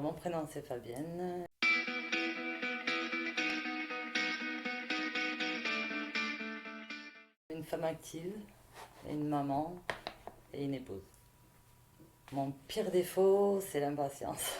mon prénom c'est Fabienne. Une femme active, une maman et une épouse. Mon pire défaut, c'est l'impatience.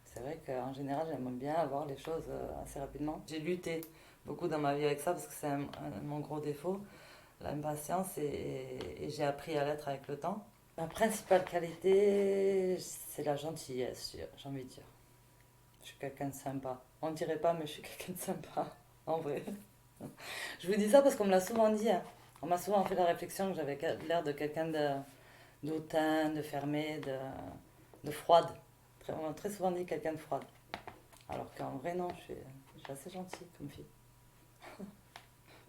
C'est vrai qu'en général, j'aime bien avoir les choses assez rapidement. J'ai lutté beaucoup dans ma vie avec ça parce que c'est mon gros défaut, l'impatience, et j'ai appris à l'être avec le temps. Ma principale qualité, c'est la gentillesse, j'ai envie de dire. Je suis quelqu'un de sympa. On ne dirait pas, mais je suis quelqu'un de sympa, en vrai. Je vous dis ça parce qu'on me l'a souvent dit, hein. On m'a souvent fait la réflexion que j'avais l'air de quelqu'un d'hautain, de fermé, de froide. On m'a très souvent dit quelqu'un de froide. Alors qu'en vrai, non, je suis assez gentille comme fille.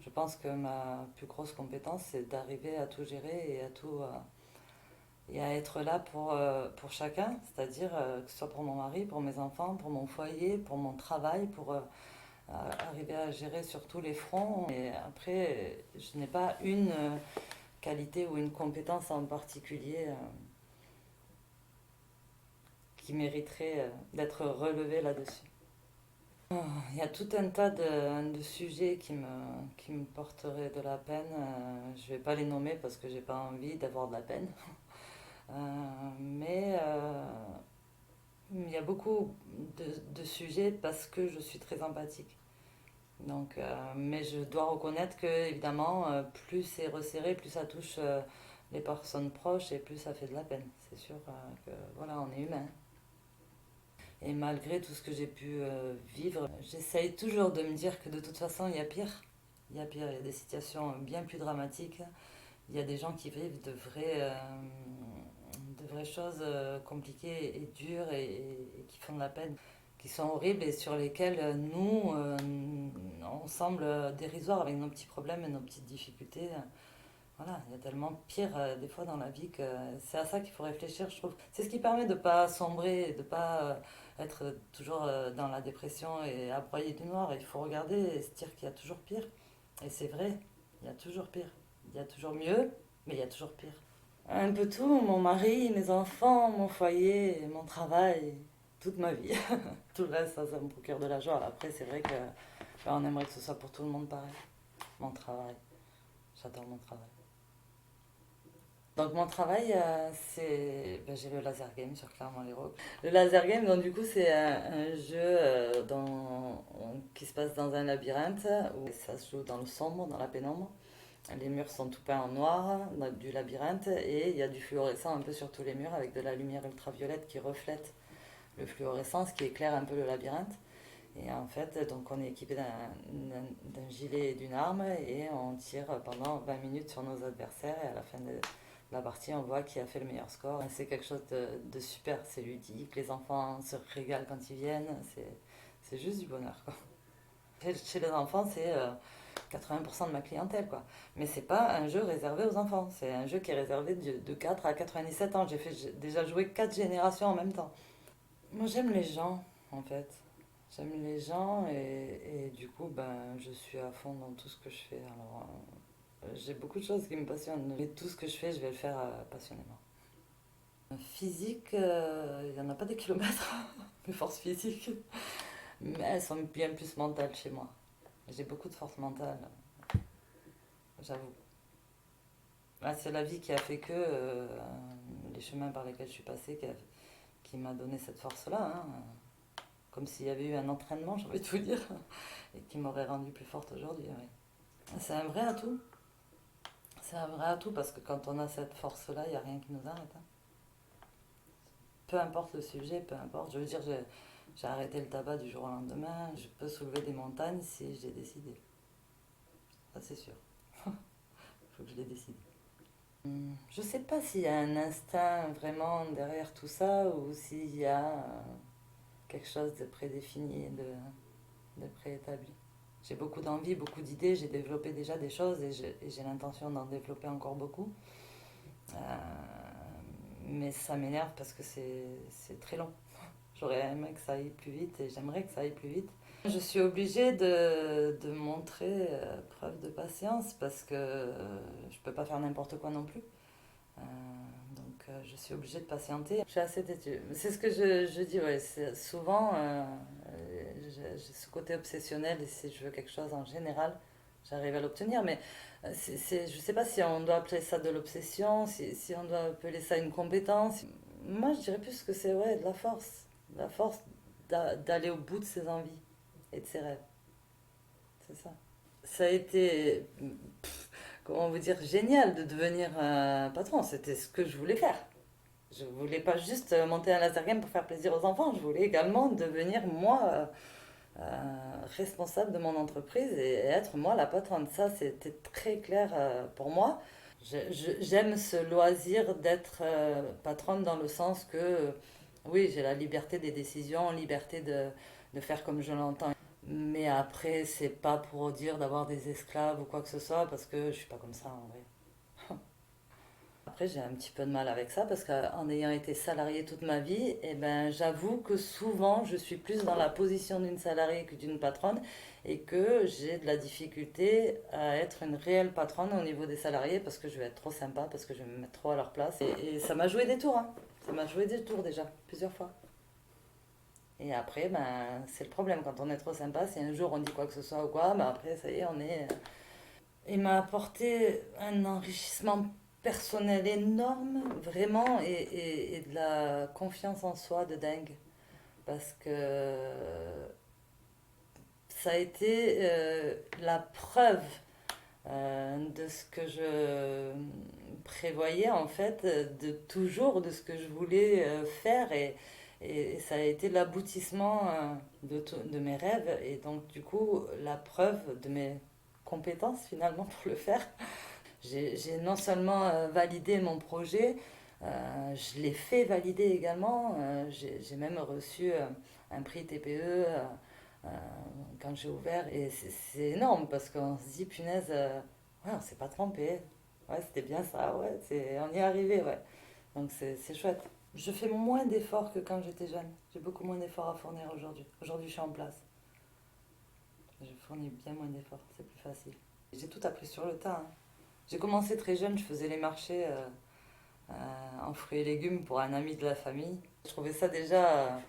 Je pense que ma plus grosse compétence, c'est d'arriver à tout gérer et à tout, et à être là pour chacun, c'est-à-dire que ce soit pour mon mari, pour mes enfants, pour mon foyer, pour mon travail, pour arriver à gérer sur tous les fronts. Et après, je n'ai pas une qualité ou une compétence en particulier qui mériterait d'être relevée là-dessus. Oh, il y a tout un tas de sujets qui me porteraient de la peine. Je ne vais pas les nommer parce que j'ai pas envie d'avoir de la peine. Euh, mais il y a beaucoup de sujets parce que je suis très empathique. Donc, mais je dois reconnaître que, évidemment, plus c'est resserré, plus ça touche les personnes proches et plus ça fait de la peine. C'est sûr que, voilà, on est humain. Et malgré tout ce que j'ai pu vivre, j'essaye toujours de me dire que de toute façon, il y a pire. Il y a pire, il y a des situations bien plus dramatiques. Il y a des gens qui vivent de vraies choses compliquées et dures et qui font de la peine, qui sont horribles et sur lesquelles nous, on semble dérisoires avec nos petits problèmes et nos petites difficultés. Voilà, il y a tellement pire des fois dans la vie que c'est à ça qu'il faut réfléchir, je trouve. C'est ce qui permet de ne pas sombrer, de ne pas être toujours dans la dépression et à broyer du noir. Il faut regarder et se dire qu'il y a toujours pire. Et c'est vrai, il y a toujours pire. Il y a toujours mieux, mais il y a toujours pire. Un peu tout, mon mari, mes enfants, mon foyer, mon travail, toute ma vie. Tout le reste, ça me procure de la joie. Après, c'est vrai que on aimerait que ce soit pour tout le monde pareil. Mon travail, j'adore mon travail. Donc mon travail, j'ai le laser game sur Clermont-Lérault. Le laser game, donc du coup, c'est un jeu qui se passe dans un labyrinthe où ça se joue dans le sombre, dans la pénombre. Les murs sont tout peints en noir du labyrinthe et il y a du fluorescent un peu sur tous les murs avec de la lumière ultraviolette qui reflète le fluorescent, ce qui éclaire un peu le labyrinthe. Et en fait, donc on est équipé d'un gilet et d'une arme et on tire pendant 20 minutes sur nos adversaires et à la fin de la partie, on voit qui a fait le meilleur score. C'est quelque chose de super, c'est ludique, les enfants se régalent quand ils viennent, c'est juste du bonheur, quoi. Chez les enfants, c'est 80% de ma clientèle, quoi. Mais c'est pas un jeu réservé aux enfants, c'est un jeu qui est réservé de 4 à 97 ans. J'ai déjà joué 4 générations en même temps. Moi, j'aime les gens, en fait. J'aime les gens et du coup, ben, je suis à fond dans tout ce que je fais. Alors, j'ai beaucoup de choses qui me passionnent, mais tout ce que je fais, je vais le faire passionnément. Physique, il n'y en a pas des kilomètres, mes forces physiques, mais elles sont bien plus mentales chez moi. J'ai beaucoup de force mentale, j'avoue. Là, c'est la vie qui a fait que les chemins par lesquels je suis passée qui m'a donné cette force-là, hein. Comme s'il y avait eu un entraînement, j'ai envie de vous dire, et qui m'aurait rendue plus forte aujourd'hui. Oui. C'est un vrai atout. C'est un vrai atout parce que quand on a cette force-là, il n'y a rien qui nous arrête, hein. Peu importe le sujet, peu importe. Je veux dire, j'ai arrêté le tabac du jour au lendemain. Je peux soulever des montagnes si j'ai décidé. Ça, c'est sûr. Il faut que je l'ai décidé. Je sais pas s'il y a un instinct vraiment derrière tout ça ou s'il y a quelque chose de prédéfini, de préétabli. J'ai beaucoup d'envie, beaucoup d'idées, j'ai développé déjà des choses et j'ai l'intention d'en développer encore beaucoup. Euh, mais ça m'énerve parce que c'est très long. J'aurais aimé que ça aille plus vite et j'aimerais que ça aille plus vite. Je suis obligée de montrer preuve de patience parce que je peux pas faire n'importe quoi non plus. Euh, donc je suis obligée de patienter. Je suis assez têtue. C'est ce que je dis, ouais, souvent, j'ai ce côté obsessionnel et si je veux quelque chose en général, j'arrive à l'obtenir. Mais je ne sais pas si on doit appeler ça de l'obsession, si on doit appeler ça une compétence. Moi, je dirais plus que c'est ouais, de la force. De la force d'aller au bout de ses envies et de ses rêves. C'est ça. Ça a été, comment vous dire, génial de devenir patron. C'était ce que je voulais faire. Je voulais pas juste monter un laser game pour faire plaisir aux enfants. Je voulais également devenir moi responsable de mon entreprise et être moi la patronne. Ça, c'était très clair pour moi. J'aime ce loisir d'être patronne dans le sens que, oui, j'ai la liberté des décisions, liberté de faire comme je l'entends. Mais après, c'est pas pour dire d'avoir des esclaves ou quoi que ce soit, parce que je suis pas comme ça en vrai. Après, j'ai un petit peu de mal avec ça, parce qu'en ayant été salariée toute ma vie, eh ben, j'avoue que souvent, je suis plus dans la position d'une salariée que d'une patronne, et que j'ai de la difficulté à être une réelle patronne au niveau des salariés, parce que je vais être trop sympa, parce que je vais me mettre trop à leur place. Et ça m'a joué des tours, hein. Ça m'a joué des tours déjà, plusieurs fois. Et après, ben, c'est le problème. Quand on est trop sympa, si un jour on dit quoi que ce soit ou quoi, ben après, ça y est, on est. Il m'a apporté un enrichissement personnel énorme, vraiment, et de la confiance en soi de dingue. Parce que ça a été la preuve de ce que je prévoyais, en fait, de toujours de ce que je voulais faire. Et ça a été l'aboutissement de mes rêves et donc du coup la preuve de mes compétences finalement pour le faire. J'ai non seulement validé mon projet, je l'ai fait valider également. J'ai même reçu un prix TPE euh, quand j'ai ouvert et c'est énorme parce qu'on se dit punaise, ouais, on s'est pas trompé. Ouais, c'était bien ça, ouais, on y est arrivé, ouais. Donc c'est chouette. Je fais moins d'efforts que quand j'étais jeune. J'ai beaucoup moins d'efforts à fournir aujourd'hui. Aujourd'hui, je suis en place. Je fournis bien moins d'efforts, c'est plus facile. J'ai tout appris sur le tas, hein. J'ai commencé très jeune, je faisais les marchés en fruits et légumes pour un ami de la famille. Je trouvais ça déjà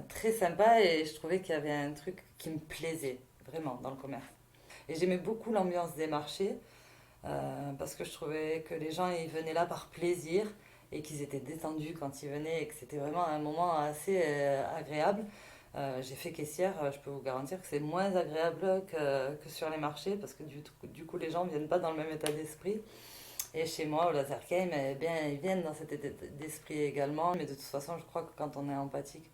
très sympa et je trouvais qu'il y avait un truc qui me plaisait vraiment dans le commerce. Et j'aimais beaucoup l'ambiance des marchés parce que je trouvais que les gens ils venaient là par plaisir et qu'ils étaient détendus quand ils venaient et que c'était vraiment un moment assez agréable. J'ai fait caissière, je peux vous garantir que c'est moins agréable que sur les marchés parce que du coup les gens ne viennent pas dans le même état d'esprit. Et chez moi, au Laser Game, eh bien, ils viennent dans cet état d'esprit également. Mais de toute façon, je crois que quand on est empathique,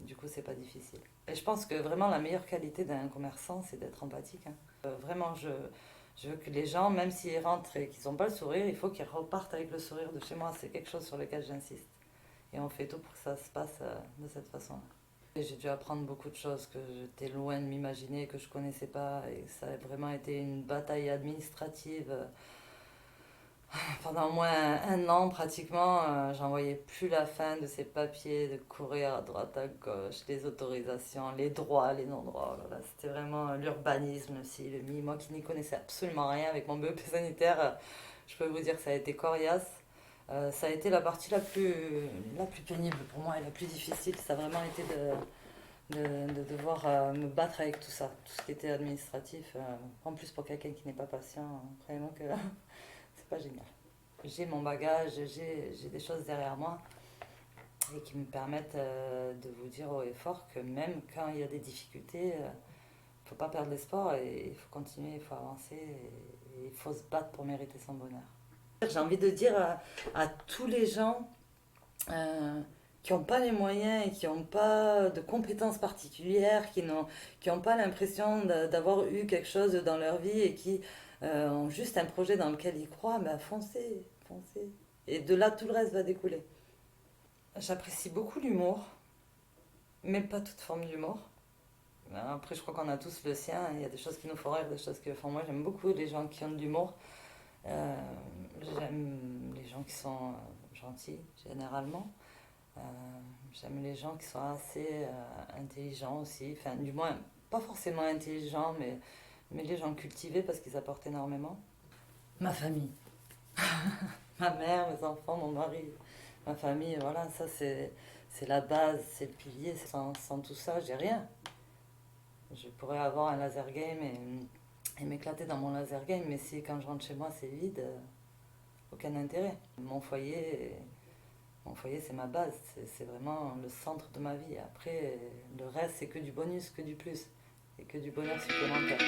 du coup, c'est pas difficile. Et je pense que vraiment la meilleure qualité d'un commerçant, c'est d'être empathique, hein. Vraiment, je veux que les gens, même s'ils rentrent et qu'ils n'ont pas le sourire, il faut qu'ils repartent avec le sourire de chez moi. C'est quelque chose sur lequel j'insiste. Et on fait tout pour que ça se passe de cette façon. Et j'ai dû apprendre beaucoup de choses que j'étais loin de m'imaginer, que je connaissais pas. Et ça a vraiment été une bataille administrative. Pendant au moins un an pratiquement, j'en voyais plus la fin de ces papiers, de courir à droite, à gauche, les autorisations, les droits, les non-droits. Oh là là, c'était vraiment l'urbanisme aussi, le MI. Moi qui n'y connaissais absolument rien avec mon BEP sanitaire, je peux vous dire que ça a été coriace. Ça a été la partie la plus pénible pour moi et la plus difficile. Ça a vraiment été de devoir me battre avec tout ça, tout ce qui était administratif. En plus pour quelqu'un qui n'est pas patient, croyez-moi que c'est pas génial. J'ai mon bagage, j'ai des choses derrière moi et qui me permettent de vous dire haut et fort que même quand il y a des difficultés, il ne faut pas perdre l'espoir et il faut continuer, il faut avancer et il faut se battre pour mériter son bonheur. J'ai envie de dire à tous les gens qui n'ont pas les moyens et qui n'ont pas de compétences particulières, qui n'ont pas l'impression d'avoir eu quelque chose dans leur vie et qui ont juste un projet dans lequel ils croient, ben foncez, foncez. Et de là, tout le reste va découler. J'apprécie beaucoup l'humour, mais pas toute forme d'humour. Après, je crois qu'on a tous le sien. Il y a des choses qui nous font rire, des choses qui me font moi. J'aime beaucoup les gens qui ont de l'humour. Euh, J'aime les gens qui sont gentils, généralement. Euh, J'aime les gens qui sont assez intelligents aussi. Enfin, du moins, pas forcément intelligents, mais les gens cultivés parce qu'ils apportent énormément. Ma famille. Ma mère, mes enfants, mon mari, ma famille, voilà, ça c'est la base, c'est le pilier. Sans tout ça, j'ai rien. Je pourrais avoir un laser game et m'éclater dans mon laser game, mais si quand je rentre chez moi c'est vide, aucun intérêt. Mon foyer c'est ma base, c'est vraiment le centre de ma vie. Après, le reste c'est que du bonus, que du plus, et que du bonheur supplémentaire.